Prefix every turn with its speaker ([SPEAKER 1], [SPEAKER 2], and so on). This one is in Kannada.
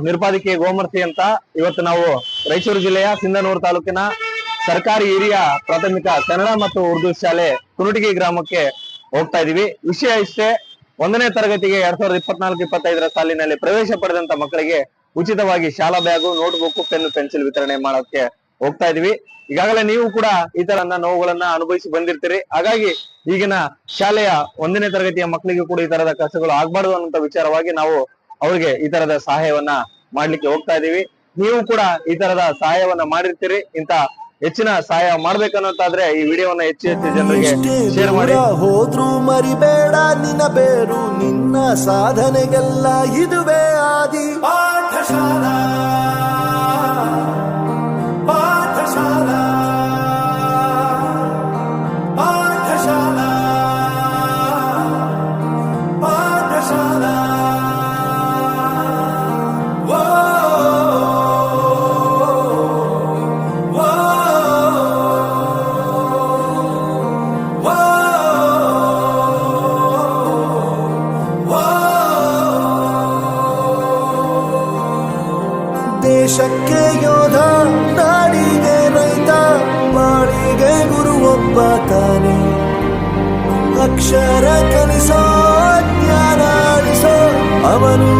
[SPEAKER 1] ನಿರ್ಪಾದಿಕೆ ಗೋಮರ್ತಿ ಅಂತ ಇವತ್ತು ನಾವು ರಾಯಚೂರು ಜಿಲ್ಲೆಯ ಸಿಂಧನೂರು ತಾಲೂಕಿನ ಸರ್ಕಾರಿ ಹಿರಿಯ ಪ್ರಾಥಮಿಕ ಕನ್ನಡ ಮತ್ತು ಉರ್ದು ಶಾಲೆ ಕುರುಟಗಿ ಗ್ರಾಮಕ್ಕೆ ಹೋಗ್ತಾ ಇದೀವಿ. ವಿಷಯ ಇಷ್ಟೇ, 1ನೇ ತರಗತಿಗೆ 2024-25 ಸಾಲಿನಲ್ಲಿ ಪ್ರವೇಶ ಪಡೆದಂತ ಮಕ್ಕಳಿಗೆ ಉಚಿತವಾಗಿ ಶಾಲಾ ಬ್ಯಾಗು, ನೋಟ್ಬುಕ್, ಪೆನ್, ಪೆನ್ಸಿಲ್ ವಿತರಣೆ ಮಾಡೋಕೆ ಹೋಗ್ತಾ ಇದೀವಿ. ಈಗಾಗಲೇ ನೀವು ಕೂಡ ಈ ತರ ನೋವುಗಳನ್ನ ಅನುಭವಿಸಿ ಬಂದಿರ್ತೀರಿ. ಹಾಗಾಗಿ ಈಗಿನ ಶಾಲೆಯ 1ನೇ ತರಗತಿಯ ಮಕ್ಕಳಿಗೂ ಕೂಡ ಈ ತರದ ಕಷ್ಟಗಳು ಆಗ್ಬಾರ್ದು ಅನ್ನೋ ವಿಚಾರವಾಗಿ ನಾವು ಅವ್ರಿಗೆ ಈ ತರದ ಸಹಾಯವನ್ನ ಮಾಡ್ಲಿಕ್ಕೆ ಹೋಗ್ತಾ ಇದೀವಿ. ನೀವು ಕೂಡ ಈ ತರದ ಸಹಾಯವನ್ನ ಮಾಡಿರ್ತೀರಿ. ಇಂತ ಹೆಚ್ಚಿನ ಸಹಾಯ ಮಾಡ್ಬೇಕನ್ನೋದಾದ್ರೆ ಈ ವಿಡಿಯೋವನ್ನ ಹೆಚ್ಚು ಜನರಿಗೆ ಶೇರ್ ಮಾಡಿ.
[SPEAKER 2] ಹೋದ್ರು ಮರಿಬೇಡ ನಿನ್ನ ಬೇರು, ನಿನ್ನ ಸಾಧನೆಗೆಲ್ಲ ಇದುವೇ ಆದಿ. ಪಾಠಶಾಲಾ ಪಾಠಶಾಲಾ ಪಾಠಶಾಲಾ ಪಾಠಶಾಲಾ. ದೇಶಕ್ಕೆ ಯೋಧ, ನಾಡಿಗೆ ರೈತ, ಬಾಳಿಗೆ ಗುರು ಒಬ್ಬ ತಾನೆ. ಅಕ್ಷರ ಕಲಿಸೋ, ಜ್ಞಾನ ಅಳಿಸೋ ಅವನು